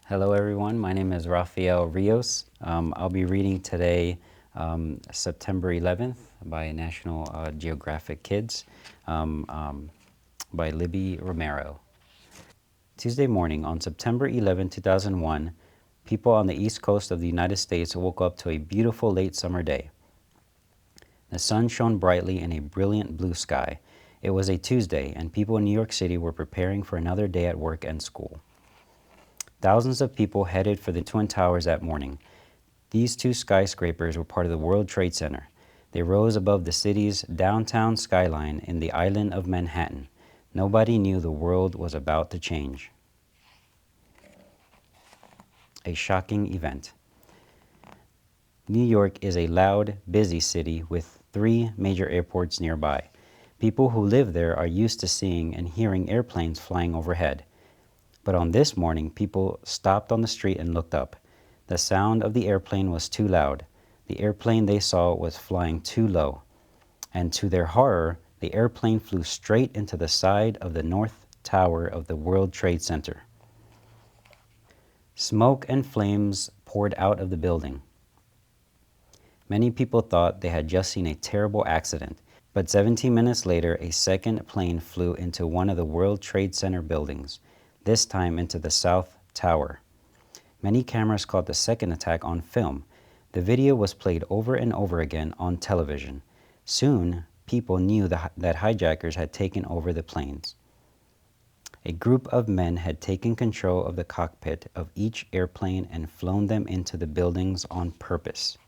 Hello everyone, my name is Rafael Rios. I'll be reading today September 11th by National Geographic Kids by Libby Romero. Tuesday morning on September 11, 2001, people on the east coast of the United States woke up to a beautiful late summer day. The sun shone brightly in a brilliant blue sky. It was a Tuesday and people in New York City were preparing for another day at work and school. Thousands of people headed for the Twin Towers that morning. These two skyscrapers were part of the World Trade Center. They rose above the city's downtown skyline in the island of Manhattan. Nobody knew the world was about to change. A shocking event. New York is a loud, busy city with 3 major airports nearby. People who live there are used to seeing and hearing airplanes flying overhead. But on this morning, people stopped on the street and looked up. The sound of the airplane was too loud. The airplane they saw was flying too low. And to their horror, the airplane flew straight into the side of the North Tower of the World Trade Center. Smoke and flames poured out of the building. Many people thought they had just seen a terrible accident, but 17 minutes later, a second plane flew into one of the World Trade Center buildings, this time into the South Tower. Many cameras caught the second attack on film. The video was played over and over again on television. Soon, people knew that hijackers had taken over the planes. A group of men had taken control of the cockpit of each airplane and flown them into the buildings on purpose.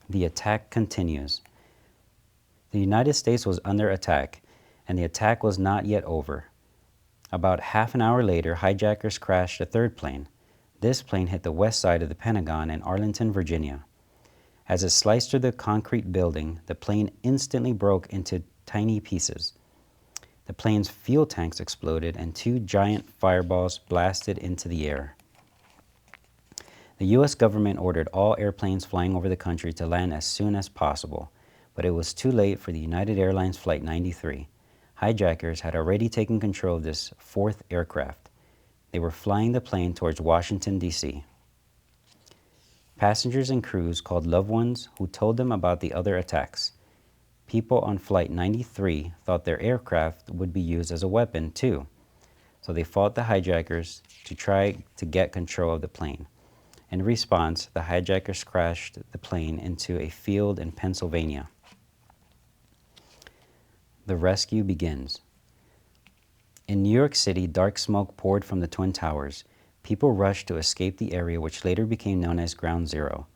The attack continues. The United States was under attack, and the attack was not yet over. About half an hour later, hijackers crashed a third plane. This plane hit the west side of the Pentagon in Arlington, Virginia. As it sliced through the concrete building, the plane instantly broke into tiny pieces. The plane's fuel tanks exploded and 2 giant fireballs blasted into the air. The U.S. government ordered all airplanes flying over the country to land as soon as possible, but it was too late for the United Airlines Flight 93. Hijackers had already taken control of this 4th aircraft. They were flying the plane towards Washington, D.C. Passengers and crews called loved ones who told them about the other attacks. People on Flight 93 thought their aircraft would be used as a weapon, too. So they fought the hijackers to try to get control of the plane. In response, the hijackers crashed the plane into a field in Pennsylvania. The rescue begins. In New York City, dark smoke poured from the Twin Towers. People rushed to escape the area, which later became known as Ground Zero.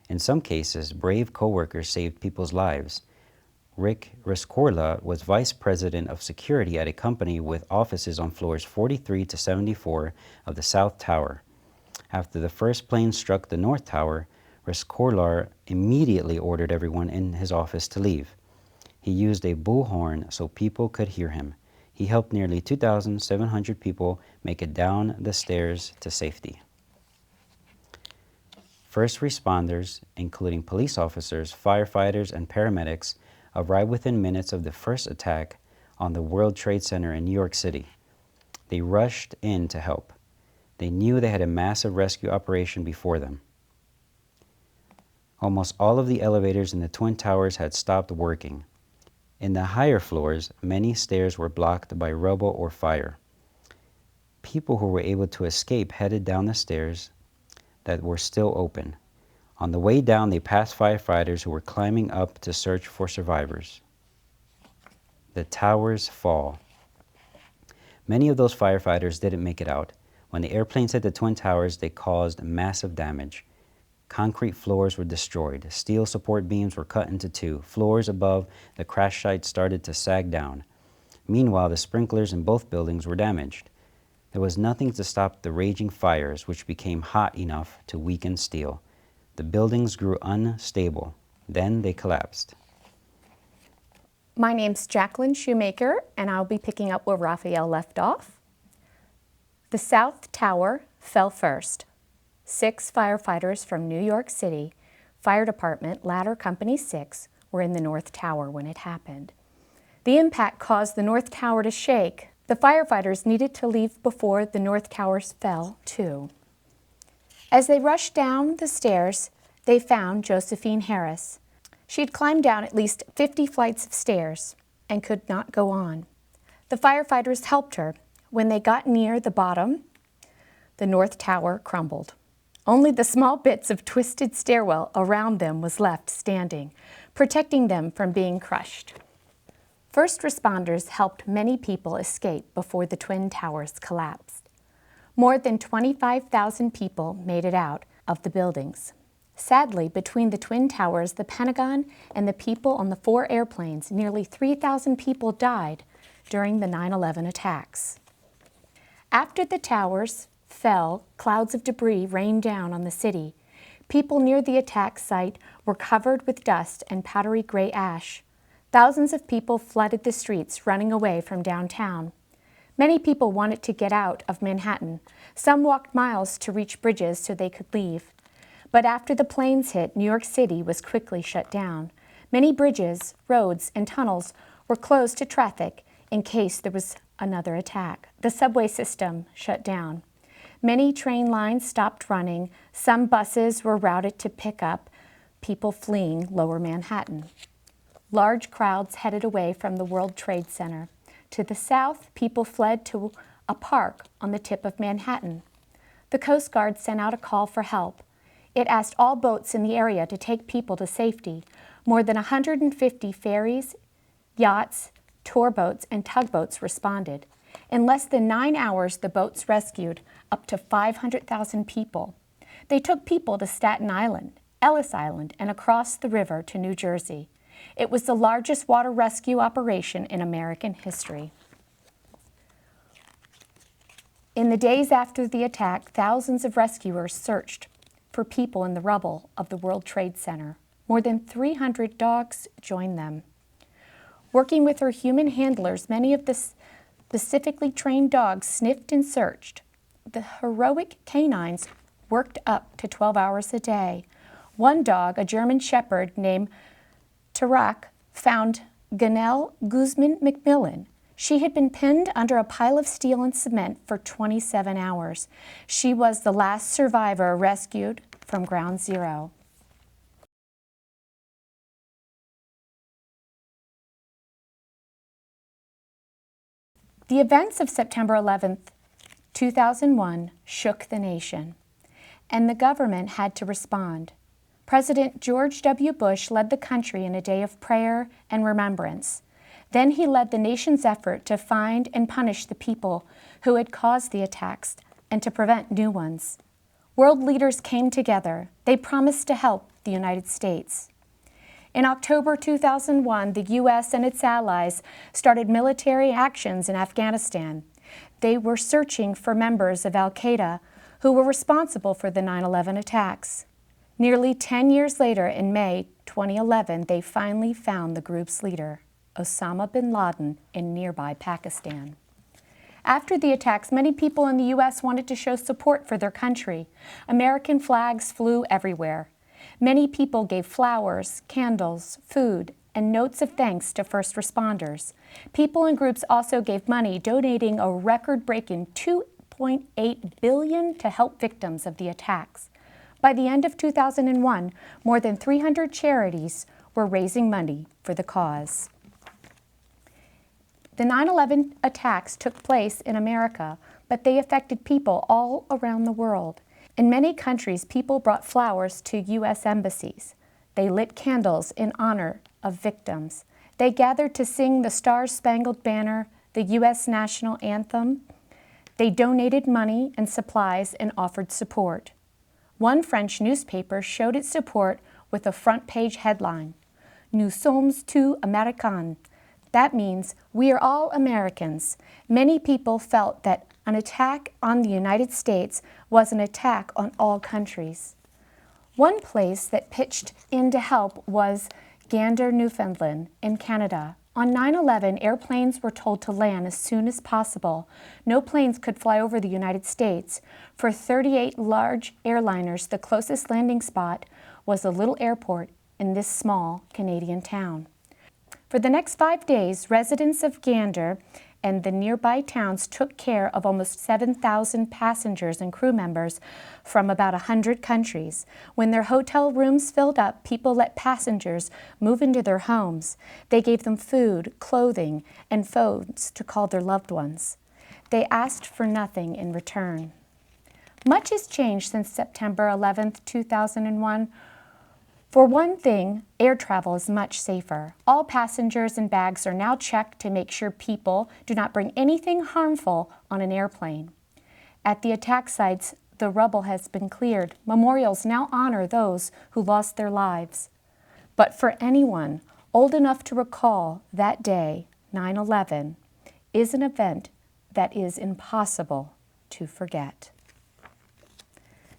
In some cases, brave co-workers saved people's lives. Rick Rescorla was vice president of security at a company with offices on floors 43 to 74 of the South Tower. After the first plane struck the North Tower, Rescorla immediately ordered everyone in his office to leave. He used a bullhorn so people could hear him. He helped nearly 2,700 people make it down the stairs to safety. First responders, including police officers, firefighters, and paramedics, arrived within minutes of the first attack on the World Trade Center in New York City. They rushed in to help. They knew they had a massive rescue operation before them. Almost all of the elevators in the Twin Towers had stopped working. In the higher floors, many stairs were blocked by rubble or fire. People who were able to escape headed down the stairs that were still open. On the way down, they passed firefighters who were climbing up to search for survivors. The towers fall. Many of those firefighters didn't make it out. When the airplanes hit the Twin Towers, they caused massive damage. Concrete floors were destroyed. Steel support beams were cut into 2. Floors above the crash site started to sag down. Meanwhile, the sprinklers in both buildings were damaged. There was nothing to stop the raging fires, which became hot enough to weaken steel. The buildings grew unstable. Then they collapsed. My name's Jacqueline Shoemaker, and I'll be picking up where Raphael left off. The South Tower fell first. 6 firefighters from New York City Fire Department Ladder Company 6 were in the North Tower when it happened. The impact caused the North Tower to shake, The firefighters needed to leave before the North Towers fell, too. As they rushed down the stairs, they found Josephine Harris. She had climbed down at least 50 flights of stairs and could not go on. The firefighters helped her. When they got near the bottom, the North Tower crumbled. Only the small bits of twisted stairwell around them was left standing, protecting them from being crushed. First responders helped many people escape before the Twin Towers collapsed. More than 25,000 people made it out of the buildings. Sadly, between the Twin Towers, the Pentagon, and the people on the 4 airplanes, nearly 3,000 people died during the 9/11 attacks. After the towers fell, clouds of debris rained down on the city. People near the attack site were covered with dust and powdery gray ash. Thousands of people flooded the streets, running away from downtown. Many people wanted to get out of Manhattan. Some walked miles to reach bridges so they could leave. But after the planes hit, New York City was quickly shut down. Many bridges, roads, and tunnels were closed to traffic in case there was another attack. The subway system shut down. Many train lines stopped running. Some buses were routed to pick up people fleeing Lower Manhattan. Large crowds headed away from the World Trade Center. To the south, people fled to a park on the tip of Manhattan. The Coast Guard sent out a call for help. It asked all boats in the area to take people to safety. More than 150 ferries, yachts, tour boats, and tugboats responded. In less than 9 hours, the boats rescued up to 500,000 people. They took people to Staten Island, Ellis Island, and across the river to New Jersey. It was the largest water rescue operation in American history. In the days after the attack, thousands of rescuers searched for people in the rubble of the World Trade Center. More than 300 dogs joined them. Working with her human handlers, many of the specifically trained dogs sniffed and searched. The heroic canines worked up to 12 hours a day. One dog, a German shepherd named Tarak, found Ganelle Guzman McMillan. She had been pinned under a pile of steel and cement for 27 hours. She was the last survivor rescued from Ground Zero. The events of September 11th, 2001 shook the nation, and the government had to respond. President George W. Bush led the country in a day of prayer and remembrance. Then he led the nation's effort to find and punish the people who had caused the attacks and to prevent new ones. World leaders came together. They promised to help the United States. In October 2001, the U.S. and its allies started military actions in Afghanistan. They were searching for members of al-Qaeda who were responsible for the 9/11 attacks. Nearly 10 years later, in May 2011, they finally found the group's leader, Osama bin Laden, in nearby Pakistan. After the attacks, many people in the U.S. wanted to show support for their country. American flags flew everywhere. Many people gave flowers, candles, food, and notes of thanks to first responders. People and groups also gave money, donating a record-breaking $2.8 billion to help victims of the attacks. By the end of 2001, more than 300 charities were raising money for the cause. The 9/11 attacks took place in America, but they affected people all around the world. In many countries, people brought flowers to U.S. embassies. They lit candles in honor of victims. They gathered to sing the Star-Spangled Banner, the U.S. national anthem. They donated money and supplies and offered support. One French newspaper showed its support with a front-page headline, "Nous sommes tous Américains." That means, we are all Americans. Many people felt that an attack on the United States was an attack on all countries. One place that pitched in to help was Gander, Newfoundland, in Canada. On 9/11, airplanes were told to land as soon as possible. No planes could fly over the United States. For 38 large airliners, the closest landing spot was a little airport in this small Canadian town. For the next 5 days, residents of Gander and the nearby towns took care of almost 7,000 passengers and crew members from about 100 countries. When their hotel rooms filled up, people let passengers move into their homes. They gave them food, clothing, and phones to call their loved ones. They asked for nothing in return. Much has changed since September 11, 2001. For one thing, air travel is much safer. All passengers and bags are now checked to make sure people do not bring anything harmful on an airplane. At the attack sites, the rubble has been cleared. Memorials now honor those who lost their lives. But for anyone old enough to recall that day, 9/11, is an event that is impossible to forget.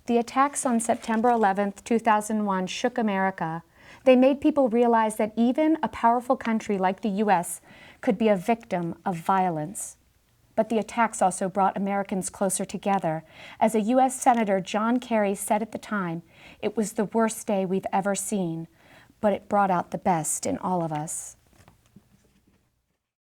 The attacks on September 11, 2001 shook America. They made people realize that even a powerful country like the U.S. could be a victim of violence. But the attacks also brought Americans closer together. As a U.S. Senator John Kerry said at the time, "It was the worst day we've ever seen, but it brought out the best in all of us."